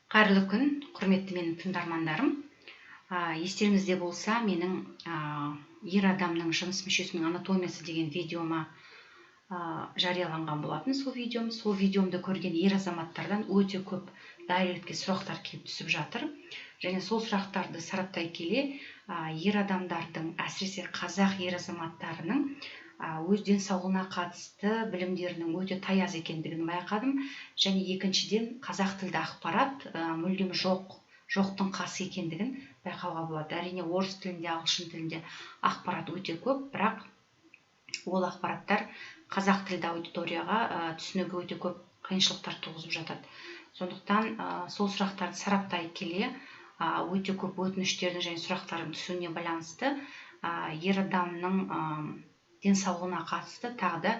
Қайырлы күн, құрметті менің тыңдармандарым. Естеріңізде болса, менің ер адамның жыныс мүшесінің анатомиясы деген видеома жарияланған болатын. Сол видеомды көрген ер азаматтардан өте көп дайректке сұрақтар келіп түсіп жатыр. Және сол сұрақтарды сараптай келе, ер адамдардың, әсіресе қазақ ер азаматтарының өз денсаулығына қатысты білімдерінің өте таяз екендігін байқадым. Және екіншіден, қазақ тілді ақпарат мүлдем жоқтың қасы екендігін байқауға болады. Әрине, орыс тілінде, ағылшын тілінде ақпарат өте көп, бірақ ол ақпараттар қазақ тілді аудиторияға түсінуге өте көп қиыншылықтар туғызып жатады. Сондықтан сол сұрақтарды сараптай келе, өте көп өтініштердің және сұрақтардың түсуіне байланысты ер адамның денсаулығына қатысты тағы да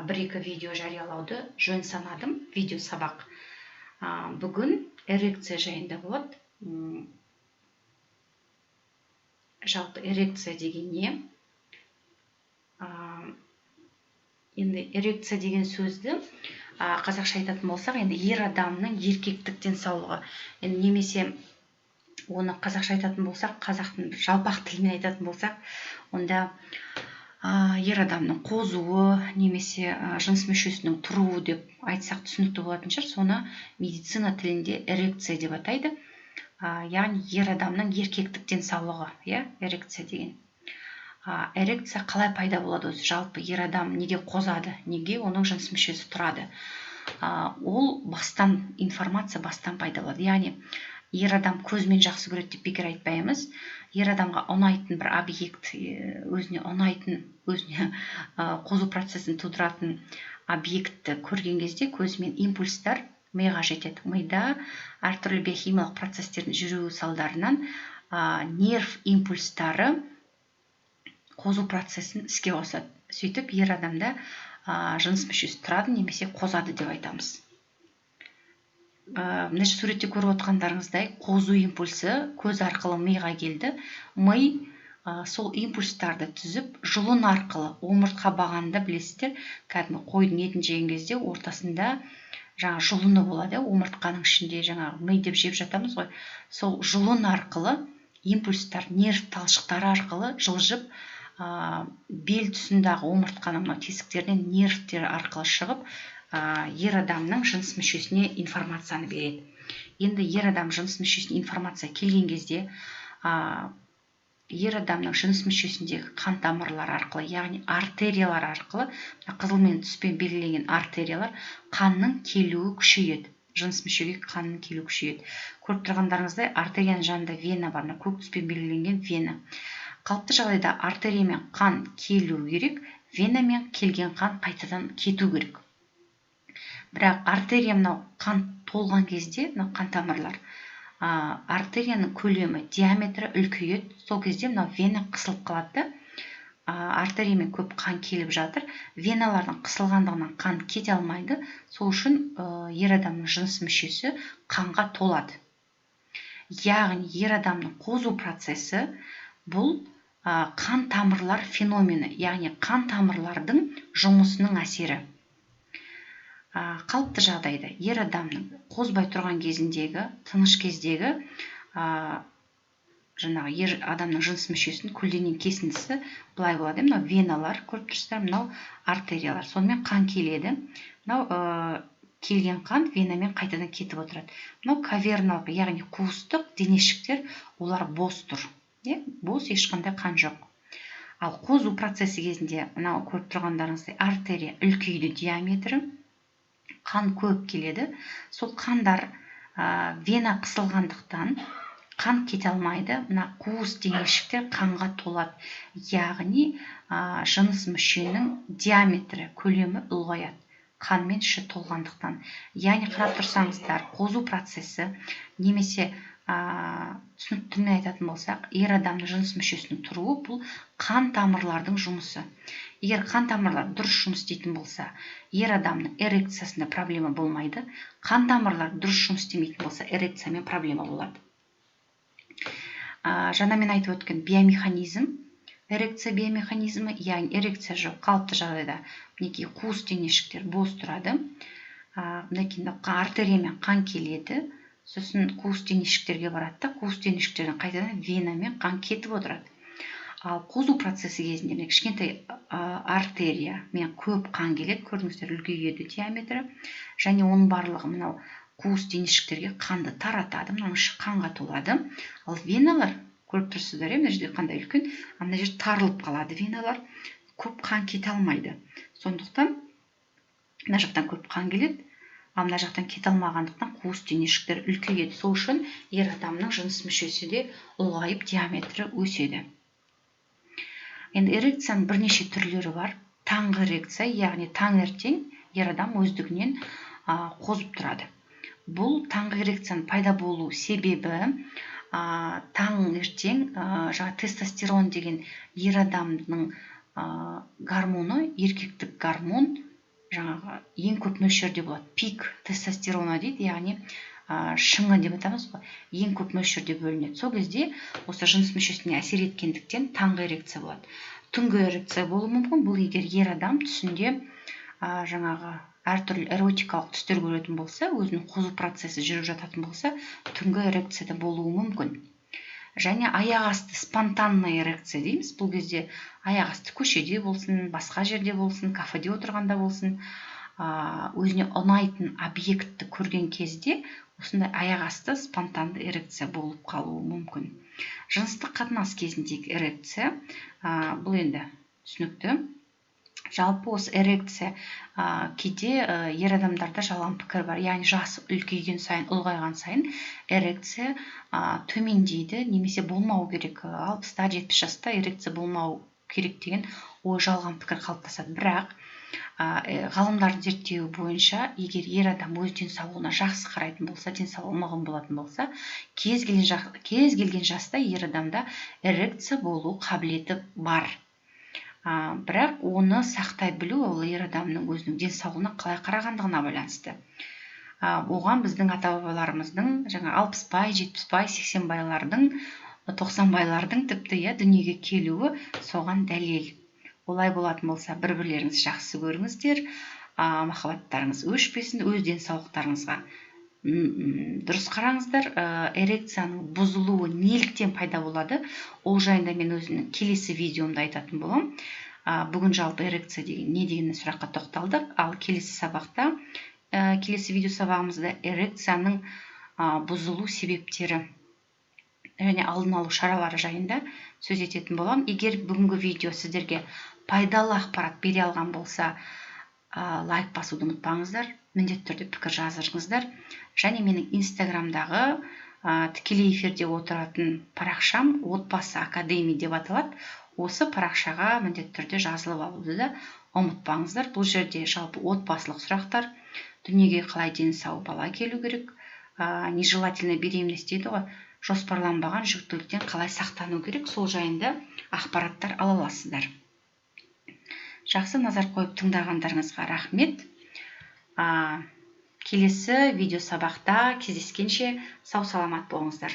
бір-екі видео жариялауды жөн санадым, видео сабақ. Бүгін эрекция жайында болады. Жалпы эрекция деген не? Енді эрекция деген сөзді қазақша айтатын болсақ, енді ер адамның еркектік денсаулығы, немесе оны қазақша айтатын болсақ, қазақтың жалпақ тілімен айтатын болсақ, онда ер адамның қозуы немесе жыныс мүшесінің тұруы деп айтсақ түсінікті болатын шығар. Соны медицина тілінде эрекция деп атайды. Яғни ер адамның еркектік денсаулығы, эрекция деген. Эрекция қалай пайда болады өзі? Жалпы ер адам неге қозады, неге оның жыныс мүшесі тұрады? Ол информация бастан пайда болады. Яғни ер адам көзмен жақсы көреді деп бекер айтпаймыз. Ер адамға ұнайтын бір объект, өзіне ұнайтын, өзіне қозу процесін тудыратын объектті көрген кезде көзімен импульстар миға жетеді. Мида әртүрлі биохимиялық процестердің жүруі салдарынан нерв импульстары қозу процесін іске қосады. Сөйтіп, ер адамда жыныс мүшесі тұрады немесе қозады деп айтамыз. Мына суретте көріп отқандарыңыздай, қозу импульсы көз арқылы миға келді. Ми сол импульстарды түзіп, жұлын арқылы омыртқа бағанында, білесіздер, кәдімгі қойдың етін жеген кезде ортасында жұлыны болады. Омыртқаның ішінде ми деп жеп жатамыз ғой. Сол жұлын арқылы импульстар нерв талшықтары арқылы жылжып, бел тұсындағы омыртқаның тесіктерінен нервтер арқылы шығып, ер адамның жыныс мүшесіне информацияны береді. Енді ер адам жыныс мүшесіне информация келген кезде, ер адамның жыныс мүшесіндегі қан тамырлар арқылы, яғни артериялар арқылы, қызылмен түспен белгіленген артериялар, қанның келуі күшейеді. Жыныс мүшеге қанның келуі күшейеді. Көріп тұрғандарыңыздай, артерияның жанында вена бар, көк түспен белгіленген вена. Қалыпты жағдайда артериямен қан келу керек, венамен келген қан қайтадан кету керек. Бірақ артерия қан толған кезде, қан тамырлар, артерияның көлемі, диаметрі үлкейеді. Сол кезде вена қысылып қалады. Артериямен көп қан келіп жатыр. Веналардың қысылғандығынан қан кете алмайды. Сол үшін ер адамның жыныс мүшесі қанға толады. Яғни ер адамның қозу процесі бұл қан тамырлар феномені, яғни қан тамырлардың жұмысының әсері. Қалыпты жағдайда ер адамның қозбай тұрған кезіндегі, тыныш кездегі ер адамның жыныс мүшесінің көлденең кесіндісі былай болады. Мынау веналар, көріп тұрсыздар, мынау артериялар. Сонымен қан келеді. Мынау келген қан венамен қайтадан кетіп отырады. Мынау каверналық, яғни қуыстық денешіктер, олар бос тұр. Бос, ешқандай қан жоқ. Ал қозу процесі кезінде, мынау көріп тұрғандарыңыздай, артерия үлкейді, диаметрі, қан көп келеді. Сол қандар вена қысылғандықтан қан кете алмайды. Мына қуыс денешіктер қанға толады. Яғни жыныс мүшенің диаметрі, көлемі ұлғаяды. Қанмен іші толғандықтан. Яғни қарап тұрсаңыздар, қозу процесі немесе түсінікті тілмен айтатын болсақ, ер адамның жыныс мүшесінің тұруы бұл қан тамырлардың жұмысы. Егер қан тамырлар дұрыс жұмыс істейтін болса, ер адамның эрекциясында проблема болмайды. Қан тамырлар дұрыс жұмыс істемейтін болса, эрекциямен проблема болады. Жаңа мен айтып өткен биомеханизм, эрекция биомеханизмі, яғни эрекция жоқ, қалыпты жағдайда мінекей қуыс денешіктер бос тұрады. Артериямен қан келеді. сосын қуыс денешіктерге барады да, қуыс денешіктерден қайтадан венамен қан кетіп отырады. Ал қозу процесі кезінде міне кішкентай артерия мен көп қан келеді, көрдіңіздер, үлкейеді диаметрі, және оның барлығы мынау қуыс денешіктерге қанды таратады, мынаның іші қанға толады. Ал веналар, көріп тұрсыздар, мына жерде қандай үлкен, мына жер тарылып қалады, веналар көп қан кете алмайды. Сондықтан мына жақтан көп қан келеді, ал мына жақтан кете алмағандықтан қуыс денешіктер үлкейеді. Сол үшін ер адамның жыныс мүшесі де ұлғайып диаметрі өседі. Енді эрекцияның бірнеше түрлері бар. Таңғы эрекция, яғни таңертең ер адам өздігінен қозып тұрады. Бұл таңғы эрекцияның пайда болу себебі таңертең тестостерон деген ер адамның гормоны, еркектік гормон, ең көп мөлшерде болады. Пик тестостерона дейді, яғни шыңы деп атамыз ғой, ең көп мөлшерде бөлінеді. Сол кезде осы жыныс мүшесіне әсер еткендіктен таңғы эрекция болады. Түнгі эрекция болуы мүмкін. Бұл егер ер адам түсінде әртүрлі эротикалық түстер көретін болса, өзінің қозу процесі жүріп жататын болса, түнгі эрекцияда болуы мүмкін. Және аяқ асты спонтанный эрекция дейміз. Бұл кезде аяқ асты көшеде болсын, басқа жерде болсын, кафеде отырғанда болсын, өзіне ұнайтын объектті көрген кезде осындай аяқ асты спонтанды эрекция болып қалуы мүмкін. Жыныстық қатынас кезіндегі эрекция, бұл енді түсінікті. Жалпы осы эрекция кейде ер адамдарда жалған пікір бар. Яғни жасы үлкейген сайын, ұлғайған сайын эрекция төмендейді, немесе болмау керек. 60-та, 70 жаста эрекция болмау керек деген ой, жалған пікір қалыптасады. Бірақ ғалымдардың зерттеуі бойынша, егер ер адам өз денсаулығына жақсы қарайтын болса, денсаулығы мығым болатын болса, кез келген жаста ер адамда эрекция болу қабілеті бар. Бірақ оны сақтай білу ол ер адамның өзінің денсаулығына қалай қарағандығына байланысты. Оған біздің ата-бабаларымыздың 60-бай, 70-бай, 80-байлардың, 90-байлардың тіпті дүниеге келуі соған дәлел. Олай болатын болса, бір-бірлеріңіз жақсы көріңіздер, махаббаттарыңыз өшпесін, өз денсаулықтарыңызға дұрыс қараңыздар. Эрекцияның бұзылуы неліктен пайда болады? Ол жайында мен өзімнің келесі видеомда айтатын боламын. Бүгін жалпы эрекция деген не деген сұраққа тоқталдық, ал келесі сабақта, келесі видео сабағымызда эрекцияның бұзылу себептері және алдын алу шаралары жайында сөз ететін болам. Егер бүгінгі видео сіздерге пайдалы ақпарат бере алған болса, лайк басуды ұмытпаңыздар, міндетті түрде пікір жазыңыздар. Және менің инстаграмдағы тікелей эфирде отыратын парақшам Отбасы Академи деп аталады. Осы парақшаға міндетті түрде жазылып алуды да ұмытпаңыздар. Бұл жерде жалпы отбасылық сұрақтар, дүниеге қалай дені сау бала келу керек, нежелательно беременность дейді ғой, жоспарланбаған жүктіліктен қалай сақтану керек, сол жайында ақпараттар ала аласыздар. Жақсы, назар қойып тыңдағандарыңызға рахмет. Келесі видео сабақта кездескенше сау саламат болыңыздар.